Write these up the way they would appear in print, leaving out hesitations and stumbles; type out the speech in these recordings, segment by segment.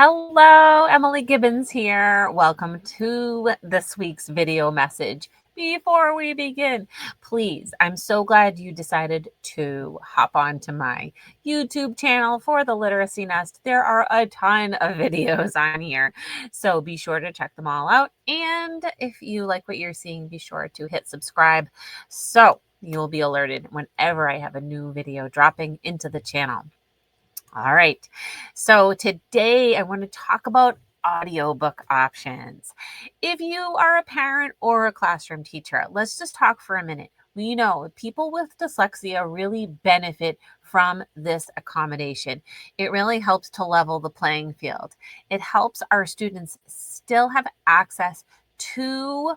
Hello, Emily Gibbons here. Welcome to this week's video message. Before we begin, please, I'm so glad you decided to hop onto my YouTube channel for the Literacy Nest. There are a ton of videos on here, so be sure to check them all out. And if you like what you're seeing, be sure to hit subscribe so you'll be alerted whenever I have a new video dropping into the channel. All right, so today I want to talk about audiobook options. If you are a parent or a classroom teacher, let's just talk for a minute. We know people with dyslexia really benefit from this accommodation. It really helps to level the playing field. It helps our students still have access to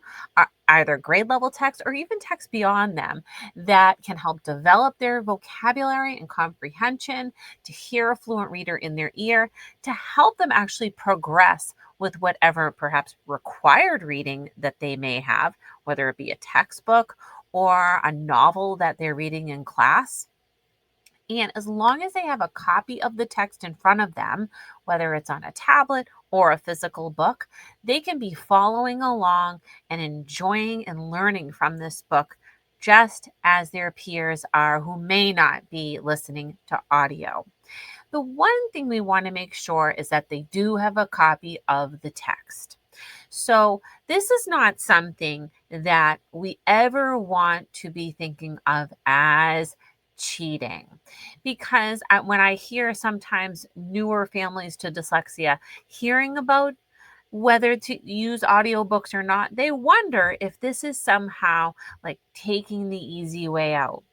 either grade level text or even text beyond them that can help develop their vocabulary and comprehension, to hear a fluent reader in their ear, to help them actually progress with whatever perhaps required reading that they may have, whether it be a textbook or a novel that they're reading in class. And as long as they have a copy of the text in front of them, whether it's on a tablet or a physical book, they can be following along and enjoying and learning from this book just as their peers are who may not be listening to audio. The one thing we want to make sure is that they do have a copy of the text. So, this is not something that we ever want to be thinking of as cheating, because when I hear sometimes newer families to dyslexia hearing about whether to use audiobooks or not, they wonder if this is somehow like taking the easy way out,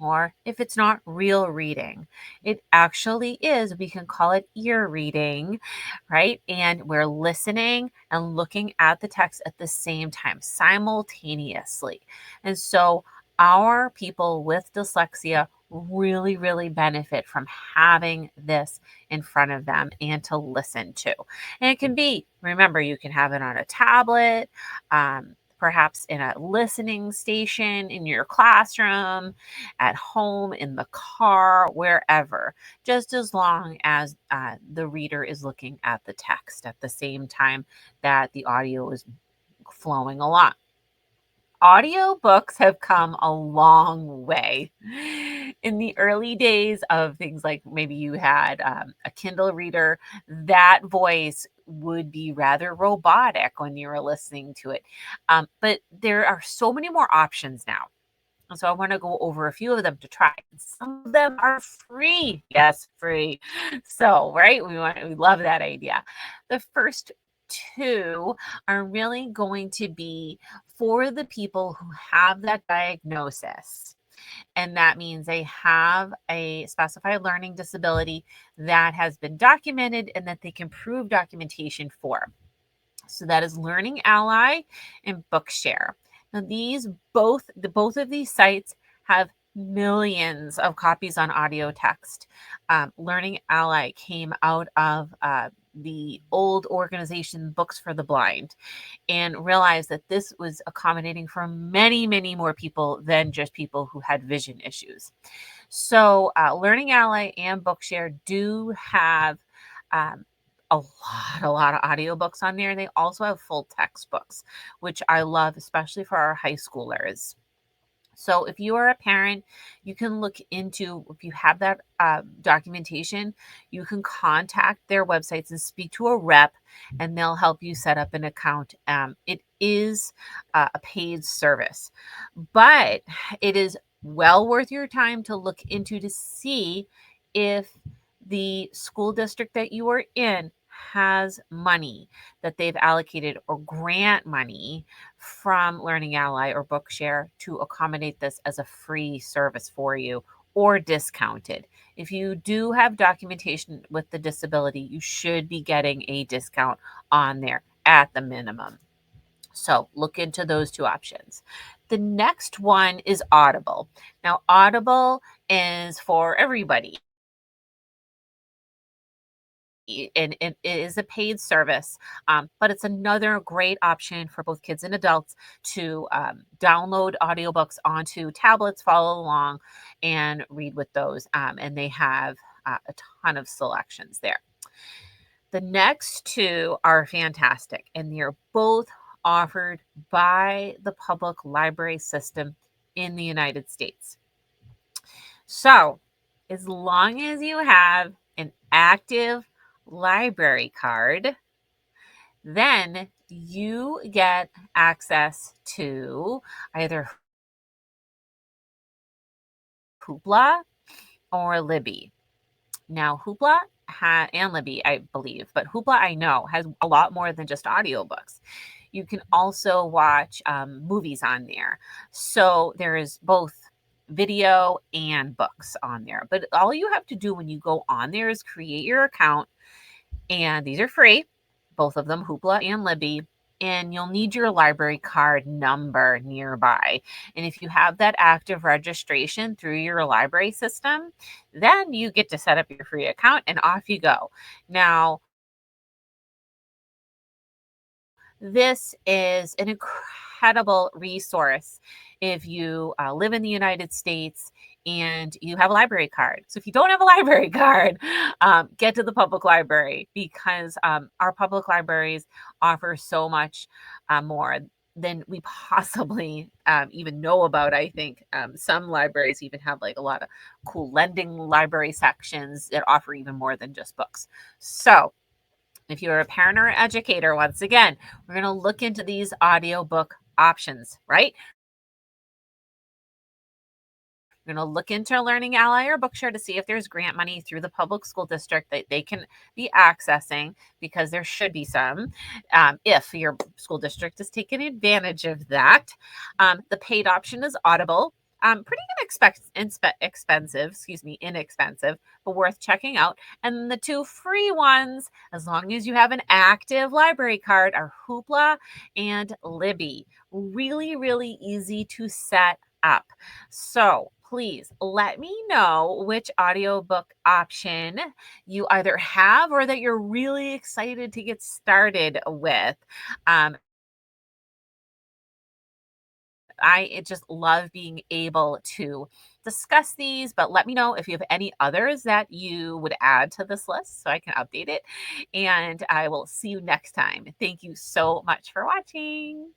or if it's not real reading. It actually is. We can call it ear reading, right? And we're listening and looking at the text at the same time, simultaneously. And so our people with dyslexia really benefit from having this in front of them and to listen to. And it can be, remember, you can have it on a tablet, perhaps in a listening station in your classroom, at home, in the car, wherever, just as long as the reader is looking at the text at the same time that the audio is flowing along. Audiobooks have come a long way. In the early days of things like maybe you had a Kindle reader, that voice would be rather robotic when you were listening to it. But there are so many more options now. So I want to go over a few of them to try. Some of them are free. Yes, free. So, right, we love that idea. The first two are really going to be for the people who have that diagnosis. And that means they have a specified learning disability that has been documented and that they can prove documentation for. So that is Learning Ally and Bookshare. Now these both of these sites have millions of copies on audio text. Learning Ally came out of the old organization Books for the Blind and realized that this was accommodating for many more people than just people who had vision issues. So Learning Ally and Bookshare do have um, a lot of audiobooks on there. They also have full textbooks, which I love, especially for our high schoolers. So if you are a parent, you can look into, if you have that documentation, you can contact their websites and speak to a rep, and they'll help you set up an account. It is a paid service, but it is well worth your time to look into to see if the school district that you are in has money that they've allocated or grant money from Learning Ally or Bookshare to accommodate this as a free service for you or discounted. If you do have documentation with the disability, you should be getting a discount on there at the minimum. So look into those two options. The next one is Audible. Now, Audible is for everybody, and it is a paid service, but it's another great option for both kids and adults to download audiobooks onto tablets, follow along, and read with those. And they have a ton of selections there. The next two are fantastic, and they're both offered by the public library system in the United States. So, as long as you have an active library card, then you get access to either Hoopla or Libby. Now, Hoopla and Libby, I believe, but Hoopla I know has a lot more than just audiobooks. You can also watch movies on there. So there is both video and books on there. But all you have to do when you go on there is create your account, and these are free, both of them, Hoopla and Libby. And you'll need your library card number nearby. And if you have that active registration through your library system, then you get to set up your free account and off you go. Now, this is an incredible resource if you live in the United States and you have a library card. So if you don't have a library card, get to the public library, because our public libraries offer so much more than we possibly even know about. I think some libraries even have like a lot of cool lending library sections that offer even more than just books. So if you're a parent or educator, once again, we're going to look into these audiobook options, right? We're going to look into Learning Ally or Bookshare to see if there's grant money through the public school district that they can be accessing, because there should be some, if your school district is taking advantage of that. The paid option is Audible. Pretty inexpensive, but worth checking out. And the two free ones, as long as you have an active library card, are Hoopla and Libby. Really, really easy to set up. So please let me know which audiobook option you either have or that you're really excited to get started with. I just love being able to discuss these, but let me know if you have any others that you would add to this list so I can update it. And I will see you next time. Thank you so much for watching.